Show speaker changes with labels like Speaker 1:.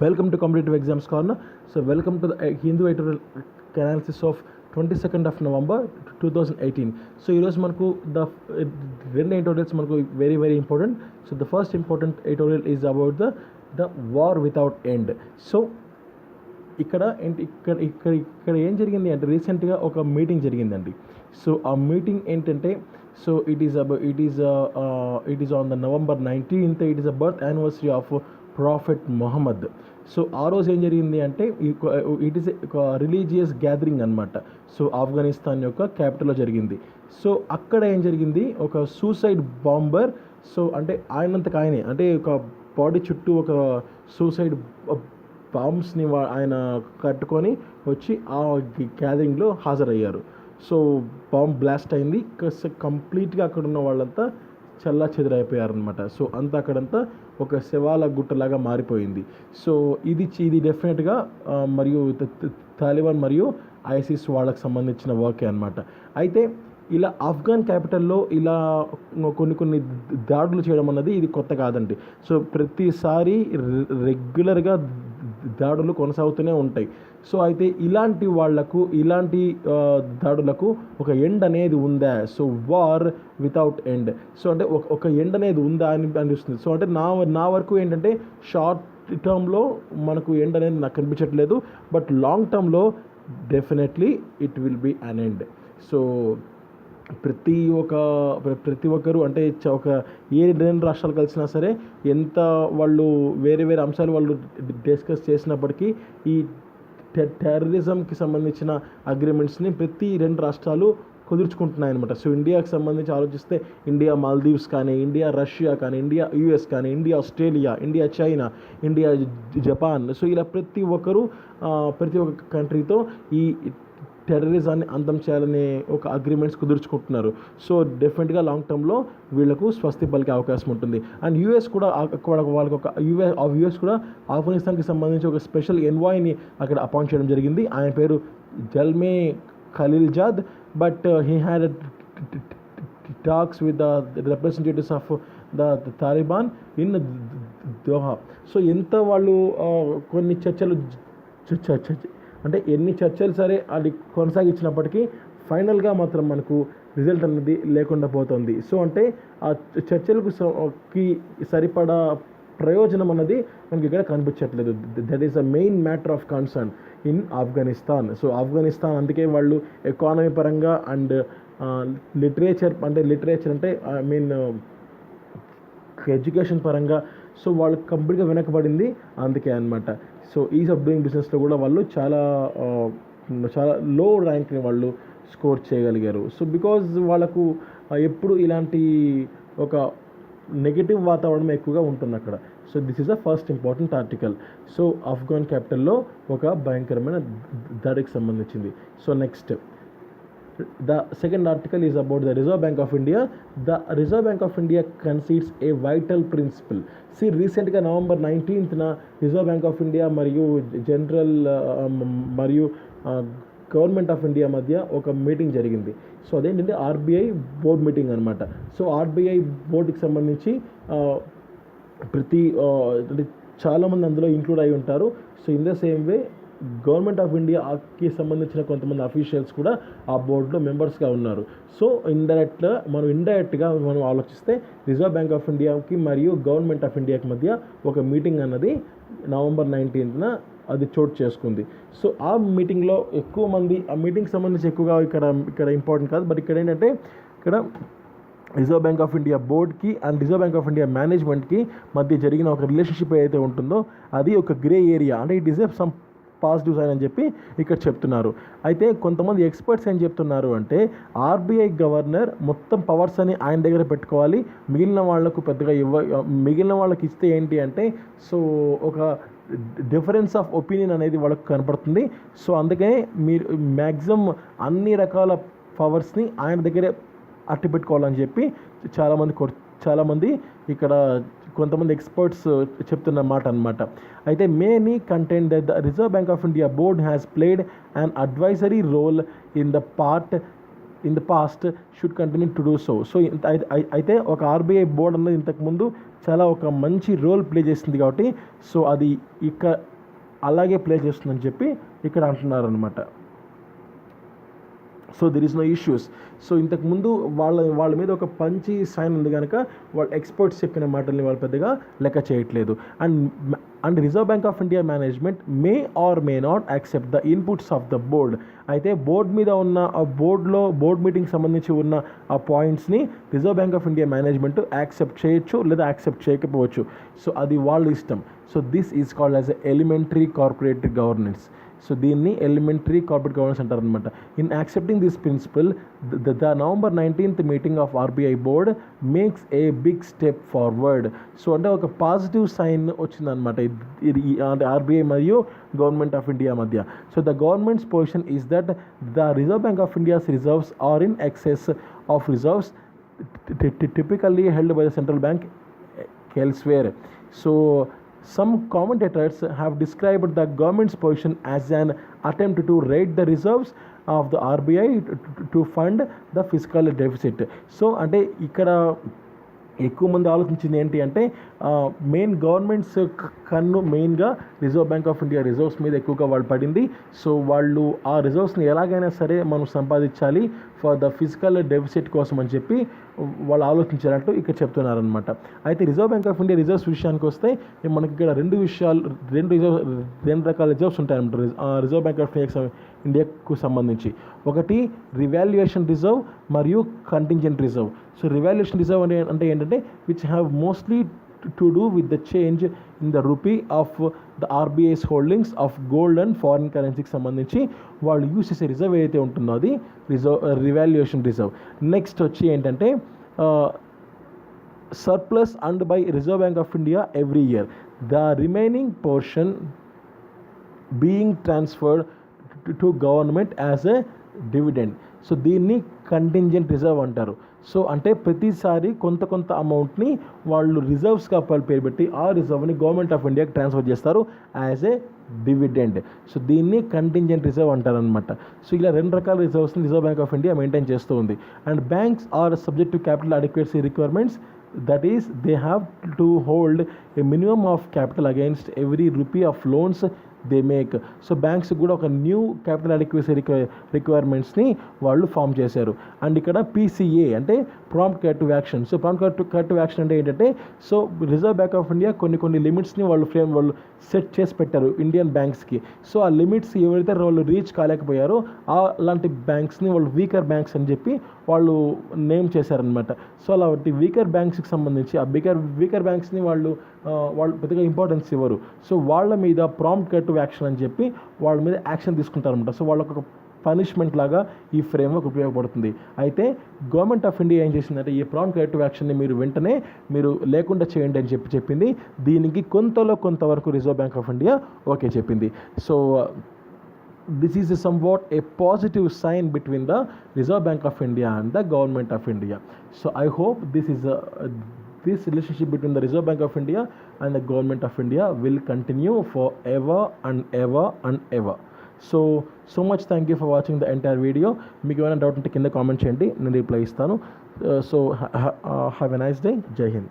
Speaker 1: Welcome to Competitive Exams Corner. So welcome to the Hindu editorial analysis of 22nd of November 2018. So ఈరోజు మనకు రెండు editorials మనకు very important. So the first important editorial is about the war without end. So ఇక్కడ ఏం జరిగింది అంటే రీసెంట్గా ఒక మీటింగ్ జరిగిందండి. సో ఆ మీటింగ్ ఏంటంటే so it is on the November 19th. It is a birth anniversary of prophet Mohammed. So ఆ రోజు ఏం జరిగింది అంటే ఇట్ ఈస్ ఒక రిలీజియస్ గ్యాదరింగ్ అనమాట. సో ఆఫ్ఘనిస్తాన్ యొక్క క్యాపిటల్లో జరిగింది. సో అక్కడ ఏం జరిగింది, ఒక సూసైడ్ బాంబర్, సో అంటే ఆయనంతకు ఆయనే అంటే ఒక బాడీ చుట్టూ ఒక సూసైడ్ బాంబ్స్ని ఆయన కట్టుకొని వచ్చి ఆ గ్యాదరింగ్లో హాజరయ్యారు. సో బాంబ్ బ్లాస్ట్ అయింది, కంప్లీట్గా అక్కడ ఉన్న వాళ్ళంతా చల్లా చెదరైపోయారనమాట. సో అంతా అక్కడంతా ఒక శవాల గుట్టలాగా మారిపోయింది. సో ఇది డెఫినెట్గా మరియు తాలిబాన్ మరియు ఐసిస్ వాళ్ళకి సంబంధించిన వర్కే అనమాట. అయితే ఇలా ఆఫ్ఘన్ క్యాపిటల్లో ఇలా కొన్ని దాడులు చేయడం అన్నది ఇది కొత్త కాదండి. సో ప్రతిసారి రెగ్యులర్గా దాడులు కొనసాగుతూనే ఉంటాయి. సో అయితే ఇలాంటి దాడులకు ఒక ఎండ్ అనేది ఉందా? So war without end. So అంటే ఒక ఎండ్ అనేది ఉందా అని అనిపిస్తుంది. సో అంటే నా వరకు ఏంటంటే షార్ట్ టర్మ్లో మనకు ఎండ్ అనేది నాకు కనిపించట్లేదు, బట్ లాంగ్ టర్మ్లో definitely it will be an end. So ప్రతి ఒక్కరు అంటే ఒక రెండు రాష్ట్రాలు కలిసినా సరే ఎంత వాళ్ళు వేరే అంశాలు వాళ్ళు డిస్కస్ చేసినప్పటికీ ఈ టెర్రరిజంకి సంబంధించిన అగ్రిమెంట్స్ని ప్రతి రెండు రాష్ట్రాలు కుదుర్చుకుంటున్నాయి అనమాట. సో ఇండియాకి సంబంధించి ఆలోచిస్తే ఇండియా మాల్దీవ్స్ కానీ, ఇండియా రష్యా కానీ, ఇండియా యుఎస్ కానీ, India Australia, India China, India Japan, so ఇలా ప్రతి ఒక్క కంట్రీతో ఈ టెర్రరిజాన్ని అంతం చేయాలనే ఒక అగ్రిమెంట్స్ కుదుర్చుకుంటున్నారు. సో డెఫినెట్గా లాంగ్ టర్మ్లో వీళ్లకు స్వస్తి పలికే అవకాశం ఉంటుంది. అండ్ యుఎస్ కూడా వాళ్ళకి ఒక యుఎస్ కూడా ఆఫ్ఘనిస్తాన్కి సంబంధించి ఒక స్పెషల్ ఎన్వాయ్ని అక్కడ అపాయింట్ చేయడం జరిగింది. ఆయన పేరు Zalmay Khalilzad. But he had talks with the representatives of the Taliban in Doha. So ఎంత వాళ్ళు కొన్ని చర్చలు అంటే ఎన్ని చర్చలు సరే అది కొనసాగించినప్పటికీ ఫైనల్గా మాత్రం మనకు రిజల్ట్ అనేది లేకుండా పోతుంది. సో అంటే ఆ చర్చలకు సరిపడా ప్రయోజనం అన్నది మనకి ఇక్కడ కనిపించట్లేదు. That is the main matter of concern in Afghanistan. So Afghanistan అందుకే వాళ్ళు ఎకానమీ పరంగా అండ్ లిటరేచర్ అంటే ఐ మీన్ ఎడ్యుకేషన్ పరంగా సో వాళ్ళు కంప్లీట్గా వెనకబడింది అందుకే అనమాట. సో ఈజ్ ఆఫ్ డూయింగ్ బిజినెస్లో కూడా వాళ్ళు చాలా లో ర్యాంక్ని వాళ్ళు స్కోర్ చేయగలిగారు. సో బికాజ్ వాళ్ళకు ఎప్పుడు ఇలాంటి ఒక నెగిటివ్ వాతావరణం ఎక్కువగా ఉంటుంది అక్కడ. So this is the first important article. So Afghan క్యాపిటల్లో ఒక భయంకరమైన దాడికి సంబంధించింది. So next the second article is about the Reserve Bank of India. The Reserve Bank of India concedes a vital principle. See, recently November 19th na Reserve Bank of India మరియు general మరియు government of India మధ్య ఒక meeting జరిగింది. So అదేంటంటే RBI board meeting అనమాట. So RBI బోర్డుకి సంబంధించి అంటే చాలామంది అందులో ఇంక్లూడ్ అయి ఉంటారు. So in the same way government of ఇండియాకి సంబంధించిన కొంతమంది అఫీషియల్స్ కూడా ఆ బోర్డులో మెంబర్స్గా ఉన్నారు. సో ఇండైరెక్ట్గా మనం ఆలోచిస్తే రిజర్వ్ బ్యాంక్ ఆఫ్ ఇండియాకి మరియు గవర్నమెంట్ ఆఫ్ ఇండియాకి మధ్య ఒక మీటింగ్ అన్నది November 19th అది చోటు చేసుకుంది. సో ఆ మీటింగ్లో ఎక్కువ మంది ఆ మీటింగ్కి సంబంధించి ఎక్కువగా ఇక్కడ ఇంపార్టెంట్ కాదు, బట్ ఇక్కడ ఏంటంటే ఇక్కడ రిజర్వ్ బ్యాంక్ ఆఫ్ ఇండియా బోర్డ్కి and Reserve bank of India మేనేజ్మెంట్కి మధ్య జరిగిన ఒక రిలేషన్షిప్ ఏదైతే ఉంటుందో అది ఒక గ్రే ఏరియా, అంటే it is some positive sign అని చెప్పి ఇక్కడ చెప్తున్నారు. అయితే కొంతమంది ఎక్స్పర్ట్స్ ఏం చెప్తున్నారు అంటే RBI గవర్నర్ మొత్తం పవర్స్ అని ఆయన దగ్గర పెట్టుకోవాలి, మిగిలిన వాళ్ళకి ఇస్తే ఏంటి అంటే సో ఒక డిఫరెన్స్ ఆఫ్ ఒపీనియన్ అనేది వాళ్ళకు కనపడుతుంది. సో అందుకనే మీరు మ్యాక్సిమం అన్ని రకాల పవర్స్ని ఆయన దగ్గరే అట్టి పెట్టుకోవాలని చెప్పి చాలామంది ఇక్కడ కొంతమంది ఎక్స్పర్ట్స్ చెప్తున్న మాట అనమాట. అయితే many content that the reserve bank of India board has played an advisory role in in the past should continue to do so. So అయితే ఒక ఆర్బీఐ బోర్డ్ అన్నది ఇంతకుముందు చాలా ఒక మంచి రోల్ ప్లే చేసింది కాబట్టి సో అది అలాగే ప్లే చేస్తుందని చెప్పి ఇక్కడ అంటున్నారు అనమాట. So there is no issues. So ఇంతకుముందు వాళ్ళ మీద ఒక పంచి సైన్ ఉంది కనుక వాళ్ళు ఎక్స్పర్ట్స్ చెప్పిన మాటల్ని వాళ్ళు పెద్దగా లెక్క చేయట్లేదు. And Reserve bank of India management may or may not accept the inputs of the board. అయితే బోర్డ్ మీద ఉన్న ఆ బోర్డ్ మీటింగ్ సంబంధించి ఉన్న ఆ పాయింట్స్ని Reserve bank of India management accept చేయొచ్చు లేదా యాక్సెప్ట్ చేయకపోవచ్చు. సో అది వాళ్ళ ఇష్టం. So this is called as a elementary corporate governance. So దీన్ని ఎలిమెంటరీ కార్పొరేట్ గవర్నెన్స్ అంటారనమాట. In accepting this principle the November 19th meeting of RBI board makes a big step forward. So అంటే ఒక positive sign వచ్చిందనమాట ఇది RBI మరియు government of India మధ్య. So the government's position is that the reserve bank of India's reserves are in excess of reserves typically held by the central bank elsewhere. So some commentators have described the government's position as an attempt to raid the reserves of the RBI to fund the fiscal deficit. So అంటే ఇక్కడ ఎక్కువ మంది ఆలోచించింది ఏంటి అంటే main governments కన్ను మెయిన్గా reserve bank of India reserves మీద ఎక్కువగా వాళ్ళు పడింది. సో వాళ్ళు ఆ రిజర్వ్స్ని ఎలాగైనా సరే మనం సంపాదించాలి ఫర్ ద ఫిజికల్ డెఫిసిట్ కోసం అని చెప్పి వాళ్ళు ఆలోచించారంటూ ఇక్కడ చెప్తున్నారనమాట. అయితే reserve bank of India reserves విషయానికి వస్తే మనకి ఇక్కడ రెండు రకాల రిజర్వ్స్ ఉంటాయన్నమాట రిజర్వ్ బ్యాంక్ ఆఫ్ ఇండియాకు సంబంధించి. ఒకటి రివాల్యుయేషన్ రిజర్వ్ మరియు contingent reserve. So revaluation reserve అంటే ఏంటంటే which have mostly to do with the change in the rupee of the RBI's holdings of gold and foreign కరెన్సీకి సంబంధించి వాళ్ళు యూస్ చేసే రిజర్వ్ ఏదైతే ఉంటుందో అది రివాల్యుయేషన్ రిజర్వ్. నెక్స్ట్ వచ్చి ఏంటంటే surplus earned by Reserve Bank of India every year, the remaining portion being transferred to government as a dividend. So దీన్ని కంటింజెంట్ రిజర్వ్ అంటారు. సో అంటే ప్రతిసారి కొంత అమౌంట్ని వాళ్ళు రిజర్వ్స్గా పేరు పెట్టి ఆ రిజర్వ్ని గవర్నమెంట్ ఆఫ్ ఇండియాకి ట్రాన్స్ఫర్ చేస్తారు యాజ్ ఏ డివిడెండ్. సో దీన్ని కంటింజెంట్ రిజర్వ్ అంటారనమాట. సో ఇలా రెండు రకాల రిజర్వ్స్ని Reserve bank of India maintain చేస్తూ ఉంది. And banks are subject to capital adequacy requirements. That is, they have to hold a minimum of capital against every rupee of loans they make. So banks కూడా ఒక new capital adequacy రిక్వైర్మెంట్స్ని వాళ్ళు form చేశారు. And ఇక్కడ PCA అంటే prompt corrective action. So prompt corrective action అంటే ఏంటంటే so reserve bank of India కొన్ని లిమిట్స్ని వాళ్ళు సెట్ చేసి పెట్టారు ఇండియన్ బ్యాంక్స్కి. సో ఆ లిమిట్స్ ఎవరైతే వాళ్ళు రీచ్ కాలేకపోయారో అలాంటి బ్యాంక్స్ని వాళ్ళు వీకర్ బ్యాంక్స్ అని చెప్పి వాళ్ళు నేమ్ చేశారనమాట. సో అలాంటి వీకర్ బ్యాంక్స్కి సంబంధించి ఆ వీకర్ బ్యాంక్స్ని వాళ్ళు పెద్దగా ఇంపార్టెన్స్ ఇవ్వరు. సో వాళ్ళ మీద ప్రాంప్ట్ కరెక్టివ్ యాక్షన్ అని చెప్పి వాళ్ళ మీద యాక్షన్ తీసుకుంటారనమాట. సో వాళ్ళకు ఒక పనిష్మెంట్ లాగా ఈ ఫ్రేమ్వర్క్ ఉపయోగపడుతుంది. అయితే గవర్నమెంట్ ఆఫ్ ఇండియా ఏం చేసిందంటే ఈ ప్రాంప్ట్ కరెక్టివ్ యాక్షన్ని వెంటనే మీరు లేకుండా చేయండి అని చెప్పింది. దీనికి కొంతవరకు Reserve bank of India okay చెప్పింది. So this is somewhat a positive sign between the Reserve Bank of India and the Government of India. So I hope this relationship between the Reserve Bank of India and the Government of India will continue forever and ever and ever. So much thank you for watching the entire video. మీకు ఏమైనా doubt ఉంటే కింద comment చేయండి, నేను reply ఇస్తాను. So have a nice day. Jai Hind.